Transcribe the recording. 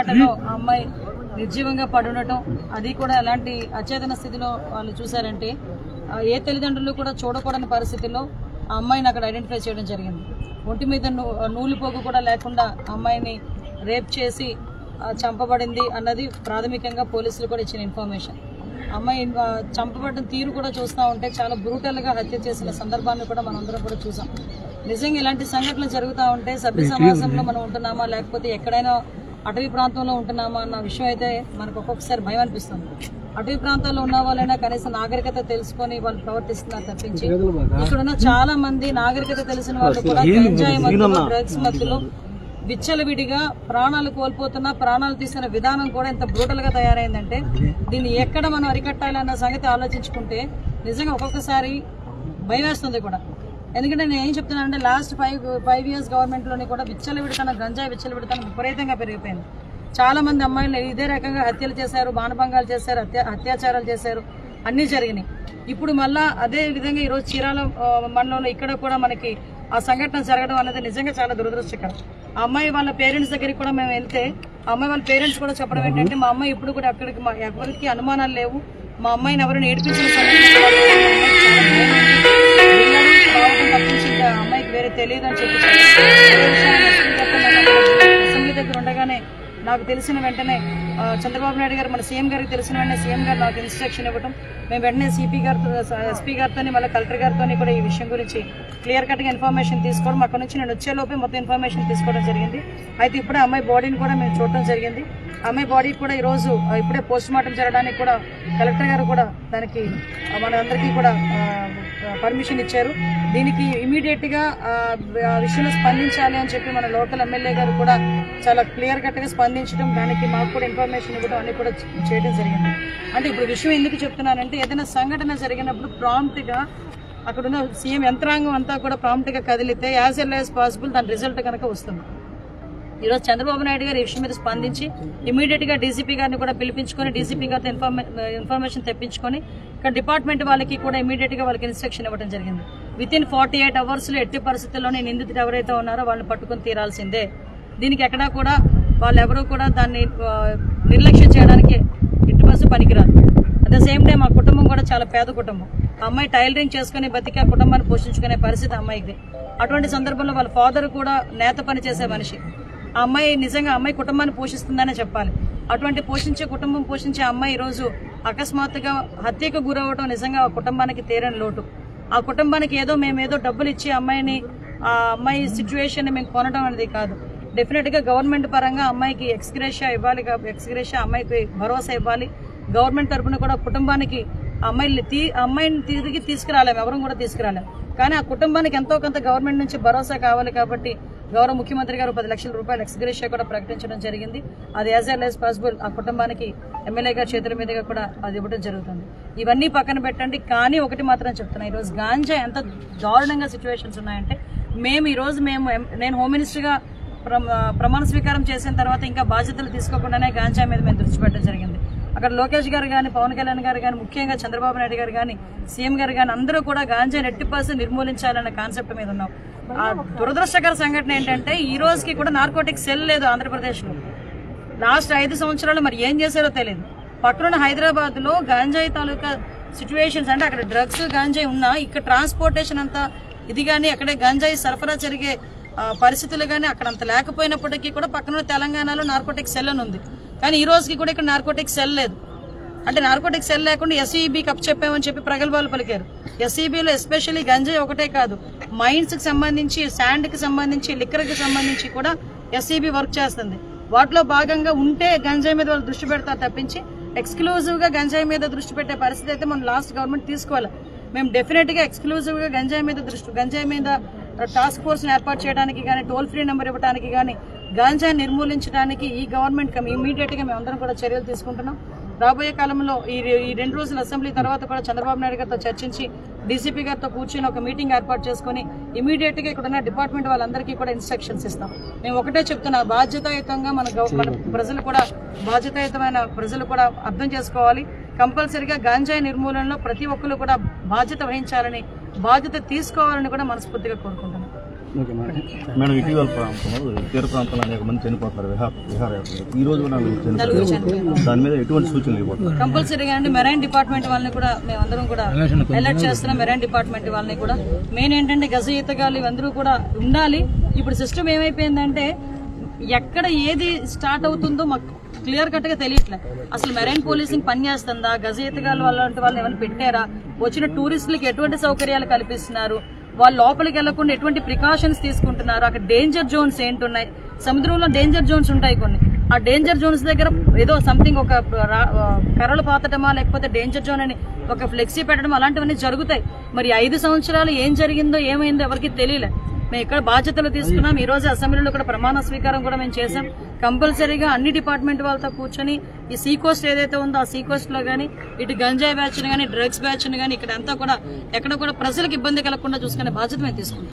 పేటలో ఆ అమ్మాయి నిర్జీవంగా పడి ఉండటం, అది కూడా ఎలాంటి అచేతన స్థితిలో వాళ్ళు చూశారంటే ఏ తల్లిదండ్రులు కూడా చూడకూడని పరిస్థితుల్లో ఆ అమ్మాయిని అక్కడ ఐడెంటిఫై చేయడం జరిగింది. ఒంటి మీద నూలుపోగు కూడా లేకుండా అమ్మాయిని రేప్ చేసి చంపబడింది అన్నది ప్రాథమికంగా పోలీసులు కూడా ఇచ్చిన ఇన్ఫర్మేషన్. అమ్మాయి చంపబడిన తీరు కూడా చూస్తూ ఉంటే చాలా బ్రూటల్గా హత్య చేసిన సందర్భాన్ని కూడా మనందరం కూడా చూసాం. నిజంగా ఇలాంటి సంఘటనలు జరుగుతూ ఉంటే సభ్య సమాజంలో మనం ఉంటున్నామా లేకపోతే ఎక్కడైనా అటవీ ప్రాంతంలో ఉంటున్నామా అన్న విషయం అయితే మనకు ఒక్కొక్కసారి భయం అనిపిస్తుంది. అటవీ ప్రాంతాల్లో ఉన్న వాళ్ళైనా కనీసం నాగరికత తెలుసుకొని వాళ్ళు ప్రవర్తిస్తున్నారు తప్పించి ఇక్కడున్న చాలా మంది నాగరికత తెలిసిన వాళ్ళు కూడా గంజాయి మత్తులో డ్రగ్స్ మత్తులో విచ్చలవిడిగా ప్రాణాలు కోల్పోతున్నా ప్రాణాలు తీసిన విధానం కూడా ఎంత బ్రూటల్ గా తయారైందంటే దీన్ని ఎక్కడ మనం అరికట్టాలి అన్న సంగతి ఆలోచించుకుంటే నిజంగా ఒక్కొక్కసారి భయం వేస్తుంది కూడా. ఎందుకంటే నేను ఏం చెప్తున్నానంటే లాస్ట్ 5 years గవర్నమెంట్ లోని కూడా విచ్చలవిడితనం గంజాయి విచ్చలవిడితనం విపరీతంగా పెరిగిపోయింది. చాలా మంది అమ్మాయిలు ఇదే రకంగా హత్యలు చేశారు, మానభంగాలు చేశారు, అత్యాచారాలు చేశారు, అన్ని జరిగినాయి. ఇప్పుడు మళ్ళా అదే విధంగా ఈరోజు చీరాల మండలంలో ఇక్కడ కూడా మనకి ఆ సంఘటన జరగడం అనేది నిజంగా చాలా దురదృష్టకరం. ఆ అమ్మాయి వాళ్ళ పేరెంట్స్ దగ్గరికి కూడా మేము వెళ్తే ఆ అమ్మాయి వాళ్ళ పేరెంట్స్ కూడా చెప్పడం ఏంటంటే మా అమ్మాయి ఇప్పుడు కూడా అక్కడికి ఎవరికి అనుమానాలు లేవు, మా అమ్మాయిని ఎవరిని ఏడిపించిన తప్పించి అమ్మాయికి వేరే తెలియదు అని చెప్పి అసెంబ్లీ దగ్గర ఉండగానే నాకు తెలిసిన వెంటనే చంద్రబాబు నాయుడు గారు మన సీఎం గారికి తెలిసిన వెంటనే సీఎం గారు నాకు ఇన్స్ట్రక్షన్ ఇవ్వడం, మేము వెంటనే సిపి గారితో ఎస్పీ గారితో మళ్ళీ కలెక్టర్ గారితో కూడా ఈ విషయం గురించి క్లియర్ కట్గా ఇన్ఫర్మేషన్ తీసుకోవడం, అక్కడ నుంచి నేను వచ్చేలోపే మొత్తం ఇన్ఫర్మేషన్ తీసుకోవడం జరిగింది. అయితే ఇప్పుడే అమ్మాయి బాడీని కూడా మేము చూడటం జరిగింది. అమ్మాయి బాడీ కూడా ఈరోజు ఇప్పుడే పోస్ట్ మార్టం జరగడానికి కూడా కలెక్టర్ గారు కూడా దానికి మనందరికీ కూడా పర్మిషన్ ఇచ్చారు. దీనికి ఇమీడియట్ గా విషయంలో స్పందించాలి అని చెప్పి మన లోకల్ ఎమ్మెల్యే గారు కూడా చాలా క్లియర్ కట్ గా స్పందించడం, దానికి మాకు కూడా ఇన్ఫర్మేషన్ ఇవ్వడం అన్ని కూడా చేయడం జరిగింది. అంటే ఇప్పుడు విషయం ఎందుకు చెప్తున్నానంటే ఏదైనా సంఘటన జరిగినప్పుడు ప్రాంప్ట్ గా అక్కడున్న సీఎం యంత్రాంగం అంతా కూడా ప్రాంప్ట్ గా కదిలితే యాజ్ ఎల్ యాజ్ పాసిబుల్ దాని రిజల్ట్ కనుక వస్తుంది. ఈరోజు చంద్రబాబు నాయుడు గారు ఈ విషయం మీద స్పందించి ఇమీడియట్ గా డీసీపీ గారిని కూడా పిలిపించుకొని డీసీపీ గారితో ఇన్ఫర్మేషన్ తెప్పించుకొని ఇక్కడ డిపార్ట్మెంట్ వాళ్ళకి కూడా ఇమీడియట్ గా వాళ్ళకి ఇన్స్ట్రక్షన్ ఇవ్వడం జరిగింది. వితిన్ 48 hours లో ఎట్టి పరిస్థితుల్లోనే నిందితులు ఎవరైతే ఉన్నారో వాళ్ళని పట్టుకుని తీరాల్సిందే. దీనికి ఎక్కడా కూడా వాళ్ళెవరూ కూడా దాన్ని నిర్లక్ష్యం చేయడానికి ఎట్టి పరిస్థితి పనికిరాదు. అట్ ద సేమ్ టైం ఆ కుటుంబం కూడా చాలా పేద కుటుంబం. అమ్మాయి టైలరింగ్ చేసుకుని బతికి ఆ కుటుంబాన్ని పోషించుకునే పరిస్థితి అమ్మాయికి. అటువంటి సందర్భంలో వాళ్ళ ఫాదర్ కూడా నేత పని చేసే మనిషి. ఆ అమ్మాయి నిజంగా అమ్మాయి కుటుంబాన్ని పోషిస్తుందనే చెప్పాలి. అటువంటి కుటుంబం పోషించే అమ్మాయి ఈరోజు అకస్మాత్తుగా హత్యకు గురవడం నిజంగా ఆ కుటుంబానికి తీరని లోటు. ఆ కుటుంబానికి మేమేదో డబ్బులు ఇచ్చి ఆ అమ్మాయి సిచ్యువేషన్ మేము కొనడం అనేది కాదు. డెఫినెట్ గా గవర్నమెంట్ పరంగా అమ్మాయికి ఎక్స్గ్రేషియా ఇవ్వాలి, ఎక్స్గ్రేషియా అమ్మాయికి భరోసా ఇవ్వాలి. గవర్నమెంట్ తరఫున కూడా కుటుంబానికి అమ్మాయిని తిరిగి తీసుకురాలేము, ఎవరు కూడా తీసుకురాలేము. కానీ ఆ కుటుంబానికి ఎంతో కొంత గవర్నమెంట్ నుంచి భరోసా కావాలి కాబట్టి గౌరవ ముఖ్యమంత్రి గారు 10 లక్షల రూపాయలు ఎక్స్గ్రేషియా కూడా ప్రకటించడం జరిగింది. అది యాజ్ ఎల్ యాజ్ పాసిబుల్ ఆ కుటుంబానికి ఎమ్మెల్యే గారి చేతుల మీదుగా కూడా అది ఇవ్వడం జరుగుతుంది. ఇవన్నీ పక్కన పెట్టండి, కానీ ఒకటి మాత్రం చెప్తున్నా, ఈరోజు గాంజా ఎంత దారుణంగా సిచ్యువేషన్స్ ఉన్నాయంటే నేను హోమ్ మినిస్టర్గా ప్రమాణ స్వీకారం చేసిన తర్వాత ఇంకా బాధ్యతలు తీసుకోకుండానే గాంజా మీద మేము దృష్టి పెట్టడం జరిగింది. అక్కడ లోకేష్ గారు కానీ, పవన్ కళ్యాణ్ గారు కానీ, ముఖ్యంగా చంద్రబాబు నాయుడు గారు కానీ, సీఎం గారు కానీ అందరూ కూడా గాంజాని 80% నిర్మూలించాలన్న కాన్సెప్ట్ మీద ఉన్నాం. ఆ దురదృష్టకర సంఘటన ఏంటంటే ఈ రోజుకి కూడా నార్కోటిక్ సెల్ లేదు ఆంధ్రప్రదేశ్ లో. లాస్ట్ 5 సంవత్సరాలు మరి ఏం చేశారో తెలియదు. పక్కన హైదరాబాద్ లో గాంజాయి తాలూకా సిచ్యువేషన్స్ అంటే అక్కడ డ్రగ్స్ గాంజాయి ఉన్నా ఇక్కడ ట్రాన్స్పోర్టేషన్ అంతా ఇది కానీ అక్కడే గంజాయి సరఫరా జరిగే పరిస్థితులు కానీ అక్కడ అంత లేకపోయినప్పటికీ కూడా పక్కన తెలంగాణలో నార్కోటిక్ సెల్ అని ఉంది. కానీ ఈ రోజుకి కూడా ఇక్కడ నార్కోటిక్ సెల్ లేదు. అంటే నార్కోటిక్ సెల్ లేకుండా ఎస్ఈబీకి అప్పచెప్పామని చెప్పి ప్రగల్భాలు పలికారు. ఎస్ఈబీలో ఎస్పెషల్లీ గంజాయి ఒకటే కాదు, మైన్స్ కి సంబంధించి, శాండ్ కి సంబంధించి, లిక్కర్ కి సంబంధించి కూడా ఎస్ఈబీ వర్క్ చేస్తుంది. వాటిలో భాగంగా ఉంటే గంజాయి మీద వాళ్ళు దృష్టి పెడతారు తప్పించి ఎక్స్క్లూజివ్ గా గంజాయి మీద దృష్టి పెట్టే పరిస్థితి అయితే మనం లాస్ట్ గవర్నమెంట్ తీసుకోవాలి. మేము డెఫినెట్ గా ఎక్స్క్లూజివ్ గా గంజాయి మీద టాస్క్ ఫోర్స్ ఏర్పాటు చేయడానికి కానీ, టోల్ ఫ్రీ నెంబర్ ఇవ్వడానికి కానీ, గాంజాని నిర్మూలించడానికి ఈ గవర్నమెంట్ ఇమీడియట్ గా మేమందరం కూడా చర్యలు తీసుకుంటున్నాం. రాబోయే కాలంలో ఈ 2 రోజుల అసెంబ్లీ తర్వాత కూడా చంద్రబాబు నాయుడు గారితో చర్చించి డీసీపీ గారితో కూర్చొని ఒక మీటింగ్ ఏర్పాటు చేసుకుని ఇమీడియట్ గా ఇక్కడ ఉన్న డిపార్ట్మెంట్ వాళ్ళందరికీ కూడా ఇన్స్ట్రక్షన్స్ ఇస్తాం. మేము ఒకటే చెప్తున్నా, బాధ్యతాయుతంగా మన ప్రజలు కూడా బాధ్యతాయుతమైన ప్రజలు కూడా అర్థం చేసుకోవాలి. కంపల్సరీగా గాంజాయి నిర్మూలనలో ప్రతి ఒక్కరు కూడా బాధ్యత వహించాలని, బాధ్యత తీసుకోవాలని కూడా మనస్ఫూర్తిగా కోరుకుంటున్నాం. మేడం ఇటీవల ప్రాంతంలో తీర ప్రాంతంలో అనేక మంది చనిపోతారు విహారయాత్రలు. ఈ రోజు కూడా దాని మీద ఎటువంటి సూచనలు ఇవ్వబోతున్నారు? కంపల్సరీగా అండి మెరైన్ డిపార్ట్మెంట్ వాళ్ళని కూడా మేమందరం కూడా అలర్ట్ చేస్తున్నాం. మెరైన్ డిపార్ట్మెంట్ వాళ్ళని కూడా మెయిన్ ఏంటంటే గజ ఈతగాళ్ళు అందరూ కూడా ఉండాలి. ఇప్పుడు సిస్టమ్ ఏమైపోయిందంటే ఎక్కడ ఏది స్టార్ట్ అవుతుందో మాకు క్లియర్ కట్ గా తెలియట్లే. అసలు మెరైన్ పోలీసింగ్ పనిచేస్తుందా, గజ ఈతగాళ్ళు అలాంటి వాళ్ళని ఏమైనా పెట్టారా, వచ్చిన టూరిస్టులకి ఎటువంటి సౌకర్యాలు కల్పిస్తున్నారు, వాళ్ళు లోపలికి వెళ్లకుండా ఎటువంటి ప్రికాషన్స్ తీసుకుంటున్నారు, అక్కడ డేంజర్ జోన్స్ ఏంటున్నాయి, సముద్రంలో డేంజర్ జోన్స్ ఉంటాయి కొన్ని, ఆ డేంజర్ జోన్స్ దగ్గర ఏదో సంథింగ్ ఒక కర్రలు పాతటమా లేకపోతే డేంజర్ జోన్ అని ఒక ఫ్లెక్సీ పెట్టడం అలాంటివన్నీ జరుగుతాయి. మరి 5 సంవత్సరాలు ఏం జరిగిందో ఏమైందో ఎవరికి తెలియలే. మేము ఇక్కడ బాధ్యతలు తీసుకున్నాం. ఈ రోజు అసెంబ్లీలో కూడా ప్రమాణ స్వీకారం కూడా మేము చేశాం. కంపల్సరీగా అన్ని డిపార్ట్మెంట్ వాళ్ళతో కూర్చొని ఈ సీ కోస్ట్ ఏదైతే ఉందో ఆ సీ కోస్ట్ లో గానీ ఇటు గంజాయి బ్యాచ్ ని గానీ డ్రగ్స్ బ్యాచ్ ని గానీ ఇక్కడ అంతా కూడా ఎక్కడ కూడా ప్రజలకు ఇబ్బంది కలగకుండా చూసుకునే బాధ్యత మేము తీసుకుంటాం.